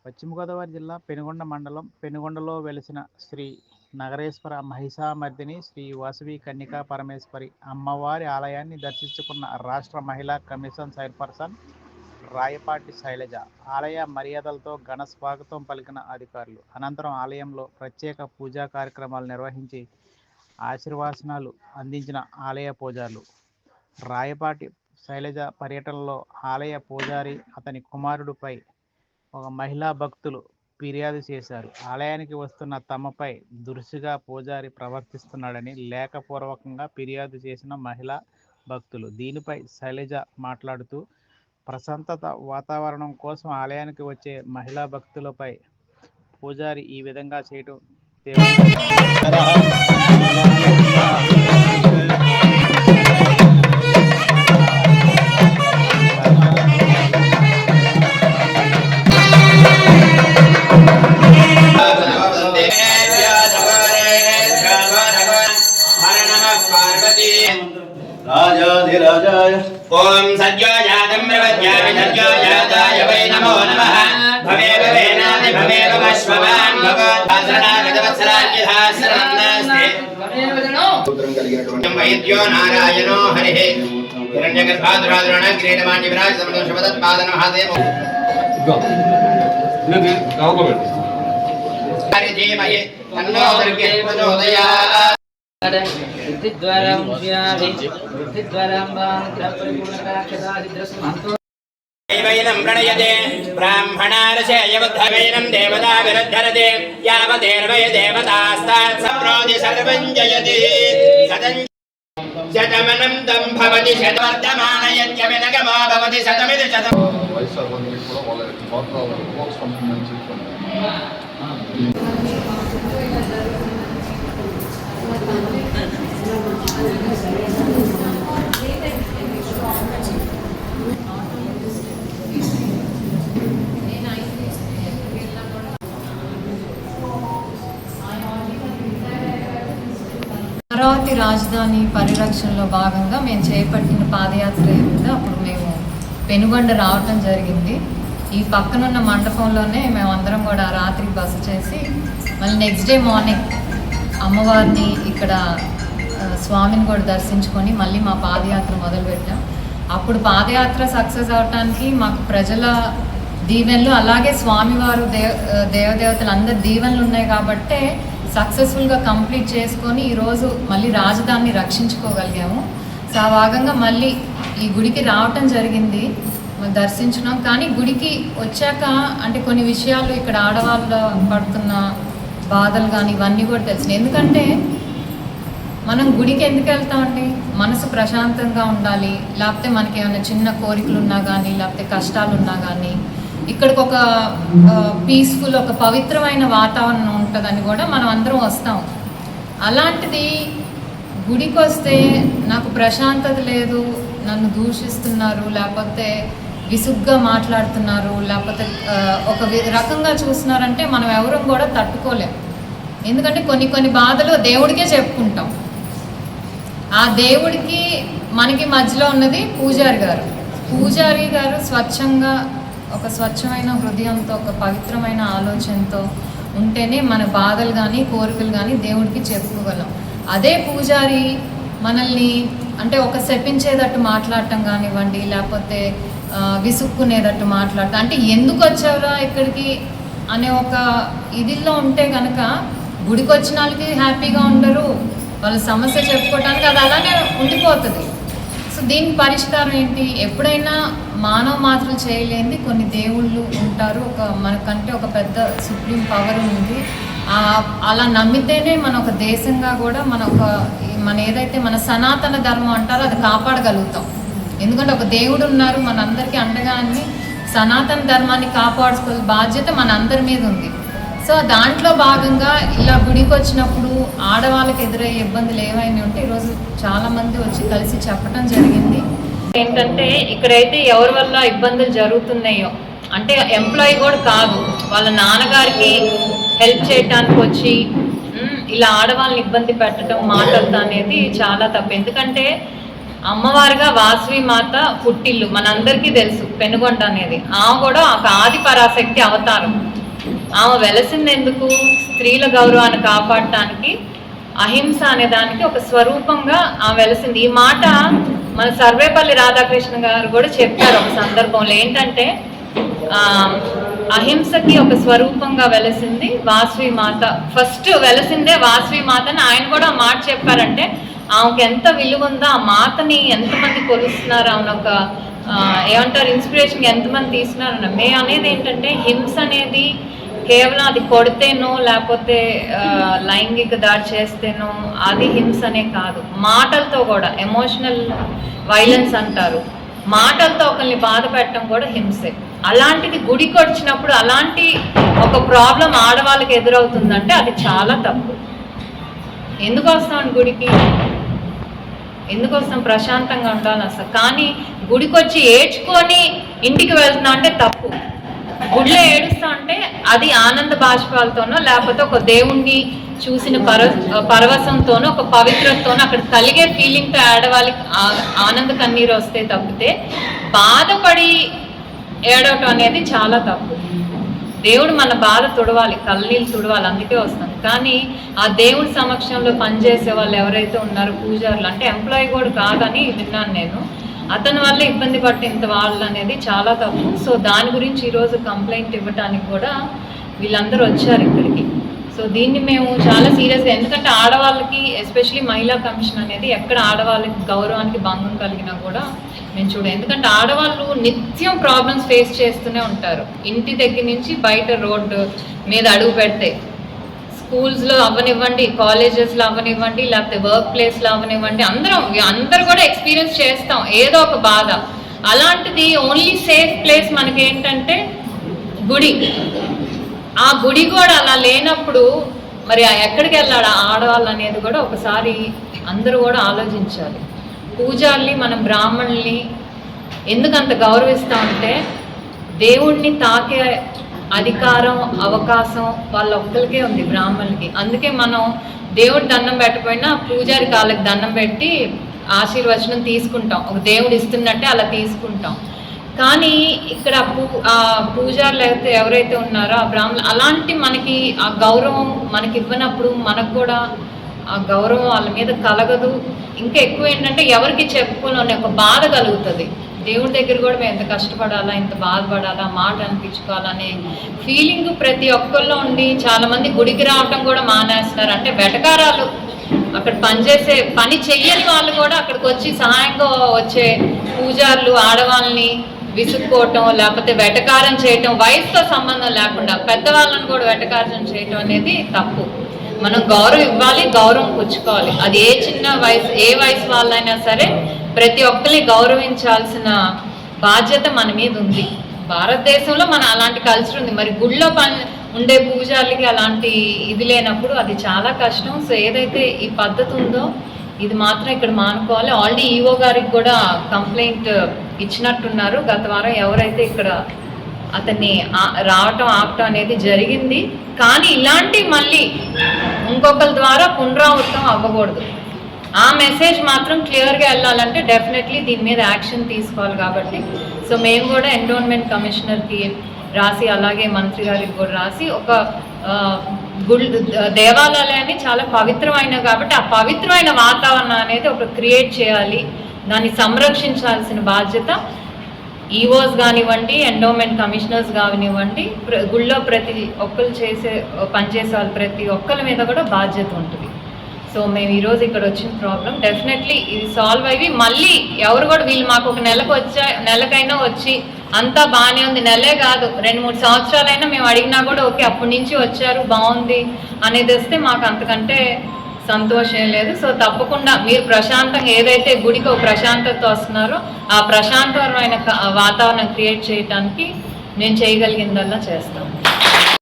పశ్చిమ గోదావరి జిల్లా పెనుగొండ మండలం పెనుగొండలో వెలిసిన శ్రీ నగరేశ్వర మహిషామర్దిని శ్రీ వాసవి కన్యకా పరమేశ్వరి అమ్మవారి ఆలయాన్ని దర్శించుకున్న రాష్ట్ర మహిళా కమిషన్ చైర్పర్సన్ రాయపాటి శైలజ ఆలయ మర్యాదలతో ఘన స్వాగతం పలికిన అధికారులు. అనంతరం ఆలయంలో ప్రత్యేక పూజా కార్యక్రమాలు నిర్వహించి ఆశీర్వచనాలు అందించిన ఆలయ పూజారులు. రాయపాటి శైలజ పర్యటనలో ఆలయ పూజారి అతని కుమారుడిపై ఒక మహిళా భక్తులు ఫిర్యాదు చేశారు. ఆలయానికి వస్తున్న తమపై దురుసుగా పూజారి ప్రవర్తిస్తున్నాడని లేఖపూర్వకంగా ఫిర్యాదు చేసిన మహిళా భక్తులు. దీనిపై శైలజ మాట్లాడుతూ, ప్రశాంతత వాతావరణం కోసం ఆలయానికి వచ్చే మహిళా భక్తులపై పూజారి ఈ విధంగా చేయడం राजाधिराजाय ओम सद्यो जातं प्रवद्यामि सद्यो जाताय वै नमो नमः भवे भवेनादि भवे भवश्ववान् भगवत्सरागतवत्सरान्यधासरन्नास्ते पुत्रं కలిగినటువంటి వైద్యో నారాయణో హరిః హిరణ్యగర్భాదురాదురణ క్రీడమాండి విరాజ సమతో శబదత్పాదన మహాదేవ ఇది కావబెట్టు హరి దేవహి తన్నో దుర్గే ప్రచోదయాత్ बुद्धिद्वारां ज्ञाति बुद्धिद्वारां परिपूर्णकाक्षदादिद्रस्मन्तो वैनं प्रणयते ब्राह्मणारशयवद्धवैनं देवता विरुद्धरते यावदेर्वय देवतास्तात् सप्रोदि सर्वं जयति सदं शतमनं तं भवति शतवर्धमानयत्यविनगमो भवति शतमिति शतम् వైశాఖానికి కూడా వాళ్ళ వాతావరణ వర్క్స్ కంపెనీ నుంచి అమరావతి రాజధాని పరిరక్షణలో భాగంగా మేము చేపట్టిన పాదయాత్ర ఏమిటో అప్పుడు మేము పెనుగొండ రావటం జరిగింది. ఈ పక్కనున్న మండపంలోనే మేము అందరం కూడా రాత్రి బస చేసి మళ్ళీ నెక్స్ట్ డే మార్నింగ్ అమ్మవారిని ఇక్కడ స్వామిని కూడా దర్శించుకొని మళ్ళీ మా పాదయాత్ర మొదలుపెట్టాం. అప్పుడు పాదయాత్ర సక్సెస్ అవటానికి మాకు ప్రజల దీవెనలు అలాగే స్వామివారు దేవదేవతలు అందరి దీవెనలు ఉన్నాయి కాబట్టే సక్సెస్ఫుల్గా కంప్లీట్ చేసుకొని ఈరోజు మళ్ళీ రాజధానిని రక్షించుకోగలిగాము. సో ఆ భాగంగా మళ్ళీ ఈ గుడికి రావటం జరిగింది, దర్శించున్నాం. కానీ గుడికి వచ్చాక అంటే కొన్ని విషయాలు ఇక్కడ ఆడవాళ్ళు పడుతున్న బాధలు కానీ ఇవన్నీ కూడా తెలిసినాయి. ఎందుకంటే మనం గుడికి ఎందుకు వెళ్తామండి? మనసు ప్రశాంతంగా ఉండాలి, లేకపోతే మనకి ఏమైనా చిన్న కోరికలు ఉన్నా కానీ లేకపోతే కష్టాలు ఉన్నా కానీ ఇక్కడికి ఒక పీస్ఫుల్ ఒక పవిత్రమైన వాతావరణం ఉంటుందని కూడా మనం అందరం వస్తాం. అలాంటిది గుడికి వస్తే నాకు ప్రశాంతత లేదు, నన్ను దూషిస్తున్నారు, లేకపోతే విసుగ్గా మాట్లాడుతున్నారు, లేకపోతే ఒక రకంగా చూస్తున్నారంటే మనం ఎవరం కూడా తట్టుకోలేం. ఎందుకంటే కొన్ని బాధలు దేవుడికే చెప్పుకుంటాం. ఆ దేవుడికి మనకి మధ్యలో ఉన్నది పూజారి గారు స్వచ్ఛంగా ఒక స్వచ్ఛమైన హృదయంతో ఒక పవిత్రమైన ఆలోచనతో ఉంటేనే మన బాధలు కానీ కోరికలు కానీ దేవుడికి చెప్పుకోగలం. అదే పూజారి మనల్ని అంటే ఒక శపించేటట్టు మాట్లాడటం కానివ్వండి, లేకపోతే విసుక్కునేటట్టు మాట్లాడటం, అంటే ఎందుకు వచ్చావురా ఇక్కడికి అనే ఒక ఇదిలో ఉంటే కనుక గుడికి వచ్చిన వాళ్ళకి హ్యాపీగా ఉండరు, వాళ్ళ సమస్య చెప్పుకోవడానికి అది అలానే ఉండిపోతుంది. సో దీనికి పరిష్కారం ఏంటి? ఎప్పుడైనా మానవ మాత్రలు చేయలేనిది కొన్ని దేవుళ్ళు ఉంటారు, మనకంటే ఒక పెద్ద సుప్రీం పవర్ ఉంది. అలా నమ్మితేనే మన ఒక దేశంగా కూడా మన ఏదైతే మన సనాతన ధర్మం అంటారో అది కాపాడగలుగుతాం. ఎందుకంటే ఒక దేవుడు ఉన్నారు మనందరికీ అండగా అని సనాతన ధర్మాన్ని కాపాడుకోవాల్సిన బాధ్యత మన అందరి మీద ఉంది. సో దాంట్లో భాగంగా ఇలా గుడికి వచ్చినప్పుడు ఆడవాళ్ళకి ఎదురయ్యే ఇబ్బందులు ఏమైనా ఉంటే ఈరోజు చాలామంది వచ్చి కలిసి చెప్పడం జరిగింది. ఏంటంటే ఇక్కడైతే ఎవరి వల్ల ఇబ్బందులు జరుగుతున్నాయో, అంటే ఎంప్లాయీ కూడా కాదు, వాళ్ళ నాన్నగారికి హెల్ప్ చేయడానికి వచ్చి ఇలా ఆడవాళ్ళని ఇబ్బంది పెట్టడం మాటలతో అనేది చాలా తప్పు. ఎందుకంటే అమ్మవారుగా వాసవి మాత పుట్టిల్లు మనందరికీ తెలుసు పెనుగొండ అనేది. ఆ కూడా ఒక ఆది పరాశక్తి అవతారం. ఆమె వెలసింది ఎందుకు? స్త్రీల గౌరవాన్ని కాపాడటానికి, అహింస అనే దానికి ఒక స్వరూపంగా ఆమె వెలసింది. ఈ మాట మన సర్వేపల్లి రాధాకృష్ణ గారు కూడా చెప్పారు ఒక సందర్భంలో. ఏంటంటే అహింసకి ఒక స్వరూపంగా వెలసింది వాసవి మాత. ఫస్ట్ వెలసిందే వాసవి మాత అని ఆయన కూడా ఆ మాట చెప్పారంటే ఆమెకు ఎంత విలువ ఉందో, ఆ మాతని ఎంతమంది కొలుస్తున్నారు, ఆమెను ఒక ఏమంటారు ఇన్స్పిరేషన్ ఎంతమంది తీసుకున్నారు. మే అనేది ఏంటంటే హింస అనేది కేవలం అది కొడితేనో లేకపోతే లైంగిక దాడి చేస్తేనో అది హింస అనే కాదు, మాటలతో కూడా ఎమోషనల్ వైలెన్స్ అంటారు, మాటలతో ఒకరిని బాధ పెట్టడం కూడా హింసే. అలాంటిది గుడికి వచ్చినప్పుడు అలాంటి ఒక ప్రాబ్లం ఆడవాళ్ళకి ఎదురవుతుందంటే అది చాలా తప్పు. ఎందుకు వస్తాం గుడికి? ఎందుకు వస్తాం? ప్రశాంతంగా ఉండాలి అసలు. కానీ గుడికి వచ్చి ఏడ్చుకొని ఇంటికి వెళ్తున్నా అంటే తప్పు. గుడిలో ఏడుస్తా అంటే అది ఆనంద బాష్పాలతోనో లేకపోతే ఒక దేవుణ్ణి చూసిన పరవశంతోనో ఒక పవిత్రతతోనో అక్కడ కలిగే ఫీలింగ్తో ఆడవాళ్ళకి ఆనంద కన్నీరు వస్తే తప్పితే బాధపడి ఏడవటం అనేది చాలా తప్పు. దేవుడు మన బాధ తుడవాలి, కన్నీళ్ళు తుడవాలి, అందుకే వస్తాం. కానీ ఆ దేవుడి సమక్షంలో పనిచేసే వాళ్ళు ఎవరైతే ఉన్నారో పూజారులు, అంటే ఎంప్లాయీ కూడా కాదని విన్నాను నేను, అతని వల్ల ఇబ్బంది పట్టింత వాళ్ళు అనేది చాలా తప్పు. సో దాని గురించి ఈరోజు కంప్లైంట్ ఇవ్వడానికి కూడా వీళ్ళందరూ వచ్చారు ఇక్కడికి. సో దీన్ని మేము చాలా సీరియస్గా, ఎందుకంటే ఆడవాళ్ళకి ఎస్పెషలీ మహిళా కమిషన్ అనేది ఎక్కడ ఆడవాళ్ళకి గౌరవానికి భంగం కలిగినా కూడా మేము చూడం. ఎందుకంటే ఆడవాళ్ళు నిత్యం ప్రాబ్లమ్స్ ఫేస్ చేస్తూనే ఉంటారు. ఇంటి దగ్గర నుంచి బయట రోడ్డు మీద అడుగు పెడితే, స్కూల్స్లో అవ్వనివ్వండి, కాలేజెస్లో అవ్వనివ్వండి, లేకపోతే వర్క్ ప్లేస్లో అవ్వనివ్వండి, అందరూ కూడా ఎక్స్పీరియన్స్ చేస్తాం ఏదో ఒక బాధ. అలాంటిది ఓన్లీ సేఫ్ ప్లేస్ మనకి ఏంటంటే గుడి. ఆ గుడి కూడా అలా లేనప్పుడు మరి ఎక్కడికి వెళ్ళాడు ఆడవాళ్ళు అనేది కూడా ఒకసారి అందరూ కూడా ఆలోచించాలి. పూజార్ని, మనం బ్రాహ్మణుల్ని ఎందుకంత గౌరవిస్తామంటే దేవుణ్ణి తాకే అధికారం, అవకాశం వాళ్ళ ఒక్కరికే ఉంది, బ్రాహ్మణులకి. అందుకే మనం దేవుడి దండం పెట్టకపోయినా పూజారి కాళ్ళకి దండం పెట్టి ఆశీర్వచనం తీసుకుంటాం, ఒక దేవుడు ఇస్తున్నట్టే అలా తీసుకుంటాం. కానీ ఇక్కడ పూజారులు అయితే ఎవరైతే ఉన్నారో ఆ బ్రాహ్మణులు అలాంటి మనకి ఆ గౌరవం మనకి ఇవ్వనప్పుడు మనకు కూడా ఆ గౌరవం వాళ్ళ మీద కలగదు. ఇంకా ఎక్కువ ఏంటంటే ఎవరికి చెప్పుకోవాలని ఒక బాధ కలుగుతుంది. దేవుడి దగ్గర కూడా మేము ఎంత కష్టపడాలా, ఎంత బాధపడాలా, మాట అనిపించుకోవాలనే ఫీలింగ్ ప్రతి ఒక్కరిలో ఉండి చాలామంది గుడికి రావటం కూడా మానేస్తున్నారు. అంటే వెటకారాలు, అక్కడ పనిచేసే పని చెయ్యని వాళ్ళు కూడా అక్కడికి వచ్చి సహాయంగా వచ్చే పూజారులు ఆడవాళ్ళని విసుక్కోవటం, లేకపోతే వెటకారం చేయటం, వయసుతో సంబంధం లేకుండా పెద్దవాళ్ళని కూడా వెటకారం చేయటం అనేది తప్పు. మనం గౌరవం ఇవ్వాలి, గౌరవం పుచ్చుకోవాలి. అది ఏ చిన్న వయసు, ఏ వయసు వాళ్ళైనా సరే ప్రతి ఒక్కరిని గౌరవించాల్సిన బాధ్యత మన మీద ఉంది. భారతదేశంలో మన అలాంటి కల్చర్ ఉంది. మరి గుళ్ళో ఉండే పూజారులకి అలాంటి ఇది లేనప్పుడు అది చాలా కష్టం. సో ఏదైతే ఈ పద్ధతి ఉందో ఇది మాత్రం ఇక్కడ మానుకోవాలి. ఆల్రెడీ ఈఓ గారికి కూడా కంప్లైంట్ ఇచ్చినట్టున్నారు గత వారం. ఎవరైతే ఇక్కడ అతన్ని రావటం ఆపటం అనేది జరిగింది. కానీ ఇలాంటి మళ్ళీ ఇంకొకరి ద్వారా పునరావృతం అవ్వకూడదు. ఆ మెసేజ్ మాత్రం క్లియర్గా వెళ్ళాలంటే డెఫినెట్లీ దీని మీద యాక్షన్ తీసుకోవాలి. కాబట్టి సో మేము కూడా ఎండోన్మెంట్ కమిషనర్కి రాసి, అలాగే మంత్రి గారికి కూడా రాసి, ఒక దేవాలయాన్ని చాలా పవిత్రమైన కాబట్టి ఆ పవిత్రమైన వాతావరణం అనేది ఒక క్రియేట్ చేయాలి. దాన్ని సంరక్షించాల్సిన బాధ్యత ఈఓస్ కానివ్వండి, ఎండోమెంట్ కమిషనర్స్ కానివ్వండి, గుళ్ళో ప్రతి ఒక్కరు పనిచేసే వాళ్ళు ప్రతి ఒక్కరి మీద కూడా బాధ్యత ఉంటుంది. సో మేము ఈరోజు ఇక్కడ వచ్చిన ప్రాబ్లం డెఫినెట్లీ ఇది సాల్వ్ అయ్యి మళ్ళీ ఎవరు కూడా వీళ్ళు మాకు ఒక నెలకైనా వచ్చి అంతా బాగానే ఉంది, నెలే కాదు 2-3 సంవత్సరాలైనా మేము అడిగినా కూడా ఓకే అప్పటి నుంచి వచ్చారు బాగుంది అనేది వస్తే మాకు అంతకంటే సంతోషం లేదు. సో తప్పకుండా మీరు ప్రశాంతంగా ఏదైతే గుడికి ఒక ప్రశాంతత వస్తున్నారో ఆ ప్రశాంతమైన వాతావరణం క్రియేట్ చేయడానికి నేను చేయగలిగిందల్లా చేస్తాను.